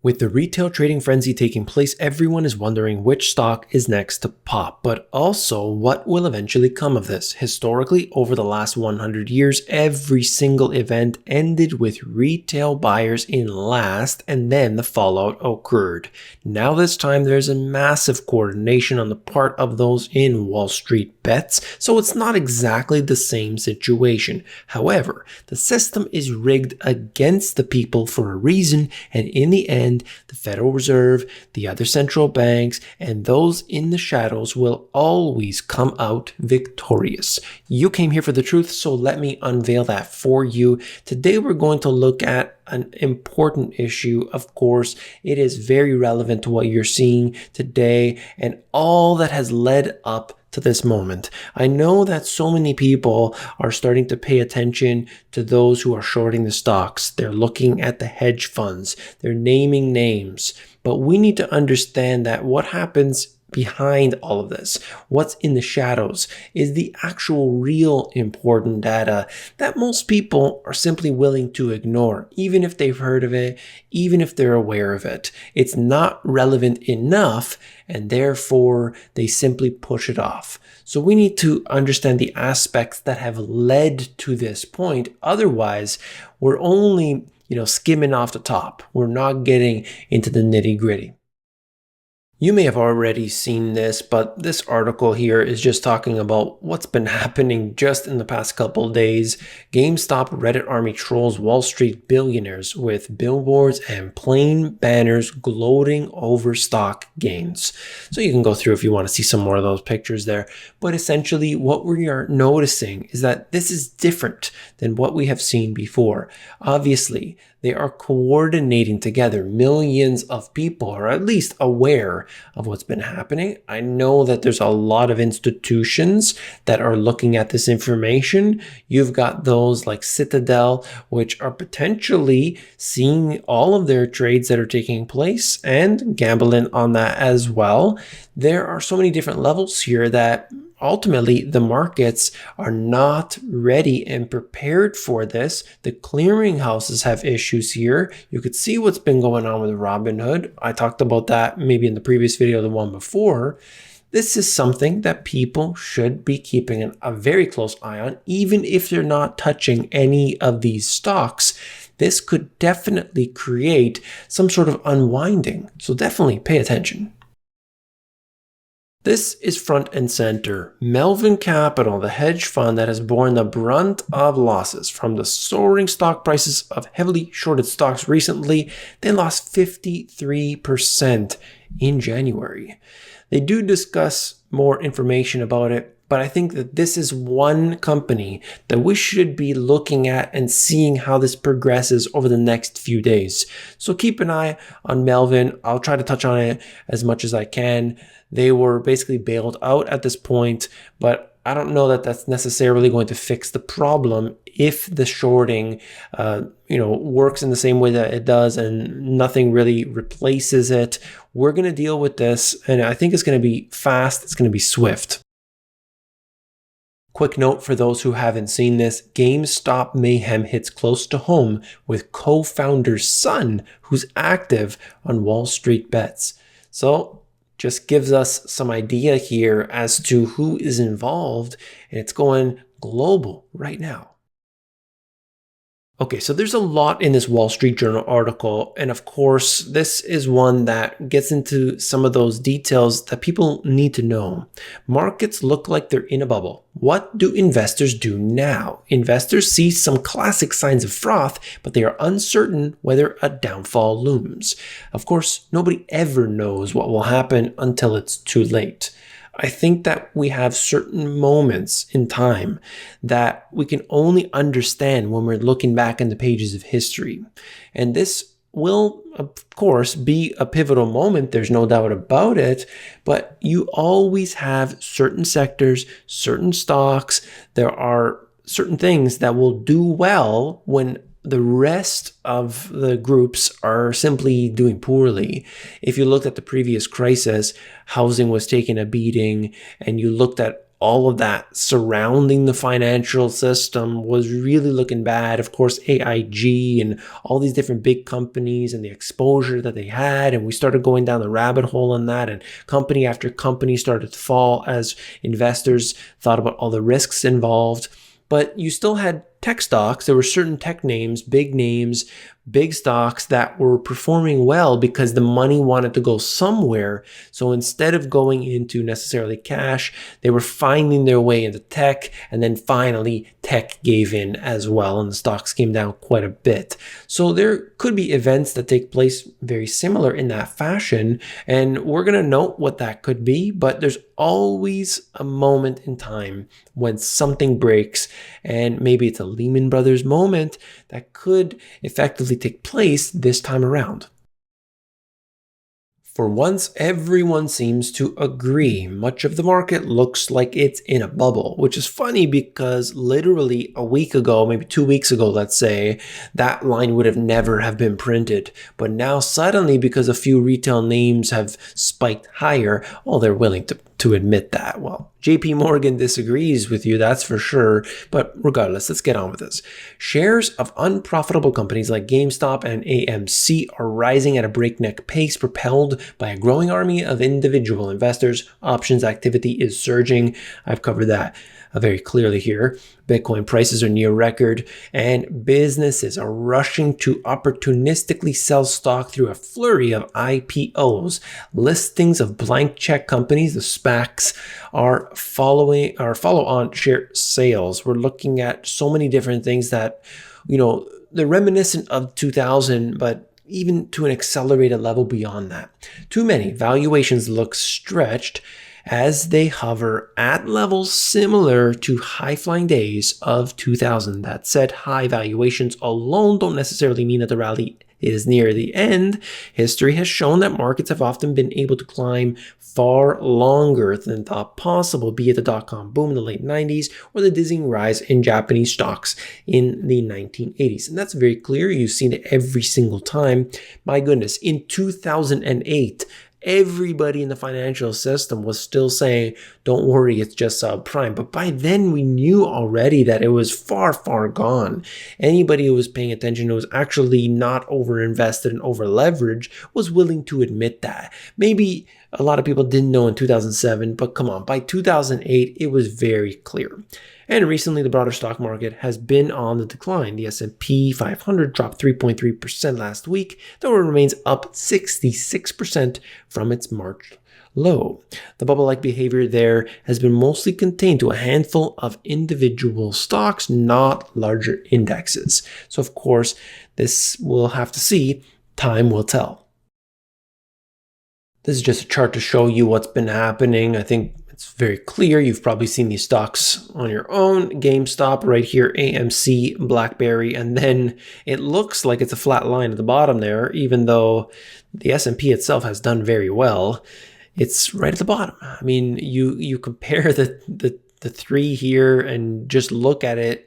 With the retail trading frenzy taking place, everyone is wondering which stock is next to pop, but also what will eventually come of this. Historically, over the last 100 years, every single event ended with retail buyers in last, and then the fallout occurred. Now this time, there's a massive coordination on the part of those in Wall Street bets, so it's not exactly the same situation. However, the system is rigged against the people for a reason, and in the end, the Federal Reserve, the other central banks, and those in the shadows will always come out victorious. You came here for the truth, so let me unveil that for you. Today we're going to look at an important issue. Of course, it is very relevant to what you're seeing today and all that has led up to this moment. I know that so many people are starting to pay attention to those who are shorting the stocks. They're looking at the hedge funds. They're naming names. But we need to understand that what happens behind all of this, what's in the shadows, is the actual real important data that most people are simply willing to ignore, even if they've heard of it, even if they're aware of it. It's not relevant enough, and therefore they simply push it off. So we need to understand the aspects that have led to this point. Otherwise, we're only, skimming off the top. We're not getting into the nitty-gritty. You may have already seen this, but this article here is just talking about what's been happening just in the past couple of days. GameStop Reddit army trolls Wall Street billionaires with billboards and plain banners gloating over stock gains. So you can go through if you want to see some more of those pictures there. But essentially what we are noticing is that this is different than what we have seen before. Obviously, they are coordinating together. Millions of people are at least aware of what's been happening. I know that there's a lot of institutions that are looking at this information. You've got those like Citadel, which are potentially seeing all of their trades that are taking place and gambling on that as well. There are so many different levels here that ultimately, the markets are not ready and prepared for this. The clearinghouses have issues here. You could see what's been going on with Robinhood. I talked about that maybe in the previous video, the one before. This is something that people should be keeping a very close eye on, even if they're not touching any of these stocks. This could definitely create some sort of unwinding. So definitely pay attention. This is front and center. Melvin Capital, the hedge fund that has borne the brunt of losses from the soaring stock prices of heavily shorted stocks recently, they lost 53% in January. They do discuss more information about it, but I think that this is one company that we should be looking at and seeing how this progresses over the next few days. So keep an eye on Melvin. I'll try to touch on it as much as I can. They were basically bailed out at this point, but I don't know that that's necessarily going to fix the problem if the shorting, works in the same way that it does and nothing really replaces it. We're going to deal with this, and I think it's going to be fast. It's going to be swift. Quick note for those who haven't seen this, GameStop mayhem hits close to home with co-founder's son who's active on Wall Street bets. So just gives us some idea here as to who is involved, and it's going global right now. Okay, so there's a lot in this Wall Street Journal article, and of course, this is one that gets into some of those details that people need to know. Markets look like they're in a bubble. What do investors do now? Investors see some classic signs of froth, but they are uncertain whether a downfall looms. Of course, nobody ever knows what will happen until it's too late. I think that we have certain moments in time that we can only understand when we're looking back in the pages of history. And this will, of course, be a pivotal moment. There's no doubt about it. But you always have certain sectors, certain stocks. There are certain things that will do well when the rest of the groups are simply doing poorly. If you looked at the previous crisis, housing was taking a beating, and you looked at all of that surrounding the financial system was really looking bad. Of course, AIG and all these different big companies and the exposure that they had. And we started going down the rabbit hole on that. And company after company started to fall as investors thought about all the risks involved. But you still had tech stocks. There were certain tech names, big stocks that were performing well because the money wanted to go somewhere. So instead of going into necessarily cash, they were finding their way into tech. And then finally, tech gave in as well, and the stocks came down quite a bit. So there could be events that take place very similar in that fashion. And we're going to note what that could be, but there's always a moment in time when something breaks, and maybe it's a Lehman Brothers moment that could effectively take place this time around. For once, everyone seems to agree. Much of the market looks like it's in a bubble, which is funny because literally a week ago, maybe 2 weeks ago, let's say, that line would have never have been printed. But now suddenly, because a few retail names have spiked higher, well, they're willing to admit that. Well, JP Morgan disagrees with you, that's for sure. But regardless, let's get on with this. Shares of unprofitable companies like GameStop and AMC are rising at a breakneck pace, propelled by a growing army of individual investors. Options activity is surging. I've covered that very clearly here. Bitcoin prices are near record, and businesses are rushing to opportunistically sell stock through a flurry of IPOs. Listings of blank check companies, the SPACs, are follow-on share sales. We're looking at so many different things that, they're reminiscent of 2000, but even to an accelerated level beyond that. Too many valuations look stretched as they hover at levels similar to high-flying days of 2000. That said, high valuations alone don't necessarily mean that the rally is near the end. History has shown that markets have often been able to climb far longer than thought possible, be it the dot-com boom in the late 90s or the dizzying rise in Japanese stocks in the 1980s. And that's very clear. You've seen it every single time. My goodness, in 2008, everybody in the financial system was still saying, don't worry, it's just subprime. But by then we knew already that it was far, far gone. Anybody who was paying attention, who was actually not overinvested and over leveraged, was willing to admit that. Maybe a lot of people didn't know in 2007, but come on, by 2008, it was very clear. And recently, the broader stock market has been on the decline. The S&P 500 dropped 3.3% last week, though it remains up 66% from its March low. The bubble-like behavior there has been mostly contained to a handful of individual stocks, not larger indexes. So, of course, this we'll have to see. Time will tell. This is just a chart to show you what's been happening. I think it's very clear. You've probably seen these stocks on your own. GameStop right here, AMC, Blackberry, and then it looks like it's a flat line at the bottom there, even though the S&P itself has done very well. It's right at the bottom. I mean, you compare the three here and just look at it,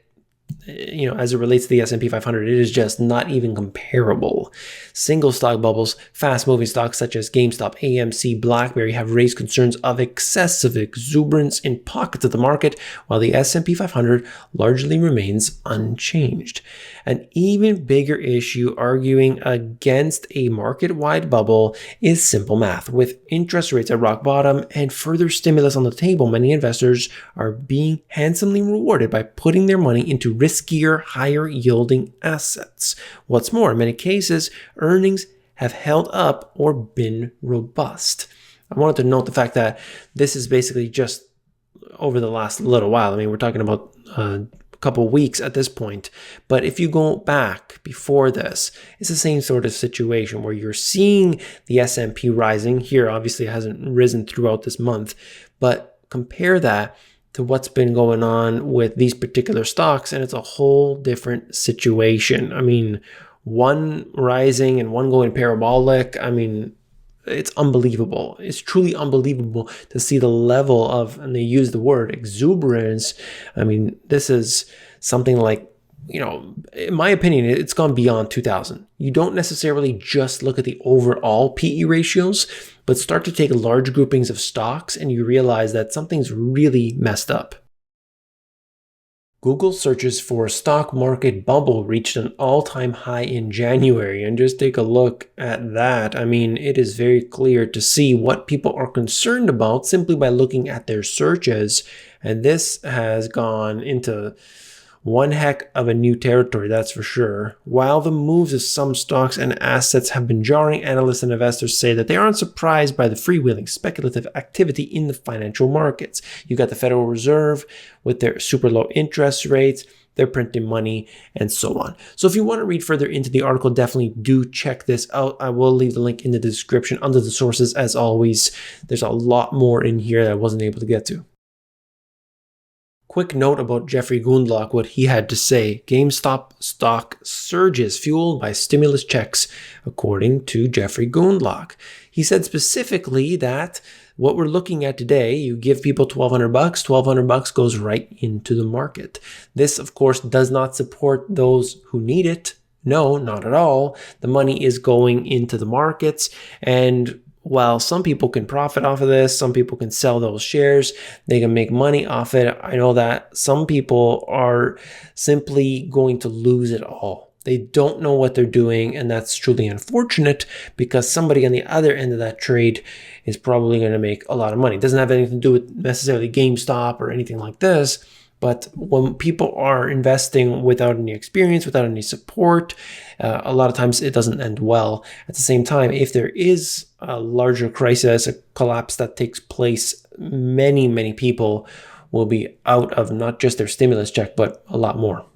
as it relates to the S&P 500, it is just not even comparable. Single stock bubbles, fast-moving stocks such as GameStop, AMC, Blackberry have raised concerns of excessive exuberance in pockets of the market, while the S&P 500 largely remains unchanged. An even bigger issue arguing against a market-wide bubble is simple math. With interest rates at rock bottom and further stimulus on the table, many investors are being handsomely rewarded by putting their money into riskier, higher-yielding assets. What's more, in many cases, earnings have held up or been robust. I wanted to note the fact that this is basically just over the last little while. I mean, we're talking about a couple weeks at this point. But if you go back before this, it's the same sort of situation where you're seeing the S&P rising. Here, obviously, it hasn't risen throughout this month, but compare that to what's been going on with these particular stocks, and it's a whole different situation. I mean, one rising and one going parabolic. I mean, it's unbelievable. It's truly unbelievable to see the level of, and they use the word exuberance. I mean, this is something like in my opinion, it's gone beyond 2000. You don't necessarily just look at the overall PE ratios, but start to take large groupings of stocks and you realize that something's really messed up. Google searches for a stock market bubble reached an all-time high in January. And just take a look at that. I mean, it is very clear to see what people are concerned about simply by looking at their searches. And this has gone into one heck of a new territory, that's for sure. While the moves of some stocks and assets have been jarring, analysts and investors say that they aren't surprised by the freewheeling speculative activity in the financial markets. You got the Federal Reserve with their super low interest rates, they're printing money, and so on. So if you want to read further into the article, definitely do check this out. I will leave the link in the description under the sources as always. There's a lot more in here that I wasn't able to get to. Quick note about Jeffrey Gundlach, what he had to say. GameStop stock surges fueled by stimulus checks, according to Jeffrey Gundlach. He said specifically that what we're looking at today, you give people $1,200, $1,200 goes right into the market. This, of course, does not support those who need it. No, not at all. The money is going into the markets, and while some people can profit off of this, some people can sell those shares, they can make money off it. I know that some people are simply going to lose it all. They don't know what they're doing, and that's truly unfortunate because somebody on the other end of that trade is probably going to make a lot of money. It doesn't have anything to do with necessarily GameStop or anything like this. But when people are investing without any experience, without any support, a lot of times it doesn't end well. At the same time, if there is a larger crisis, a collapse that takes place, many people will be out of not just their stimulus check, but a lot more.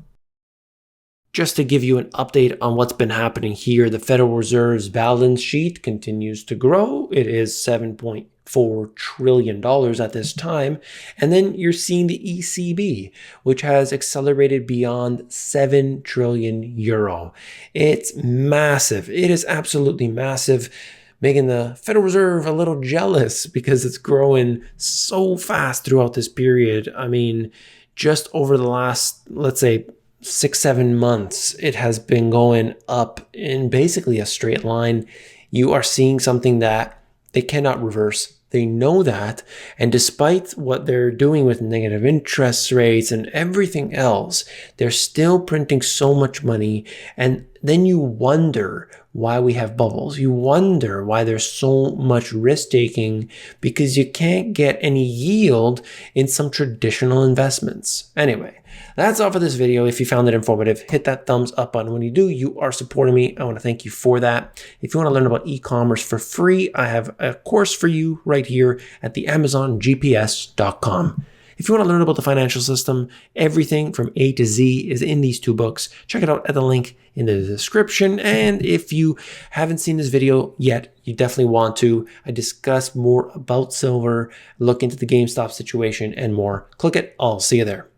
Just to give you an update on what's been happening here, the Federal Reserve's balance sheet continues to grow. It is $7.4 trillion at this time. And then you're seeing the ECB, which has accelerated beyond 7 trillion euro. It's massive. It is absolutely massive, making the Federal Reserve a little jealous because it's growing so fast throughout this period. I mean, just over the last, let's say, 6-7 months, it has been going up in basically a straight line. You are seeing something that they cannot reverse. They know that. And despite what they're doing with negative interest rates and everything else, they're still printing so much money. And then you wonder why we have bubbles. You wonder why there's so much risk taking because you can't get any yield in some traditional investments. Anyway, that's all for this video. If you found it informative, hit that thumbs up button. When you do, you are supporting me. I want to thank you for that. If you want to learn about e-commerce for free, I have a course for you right here at the AmazonGPS.com. If you want to learn about the financial system, everything from A to Z is in these 2 books. Check it out at the link in the description. And if you haven't seen this video yet, you definitely want to. I discuss more about silver, look into the GameStop situation and more. Click it. I'll see you there.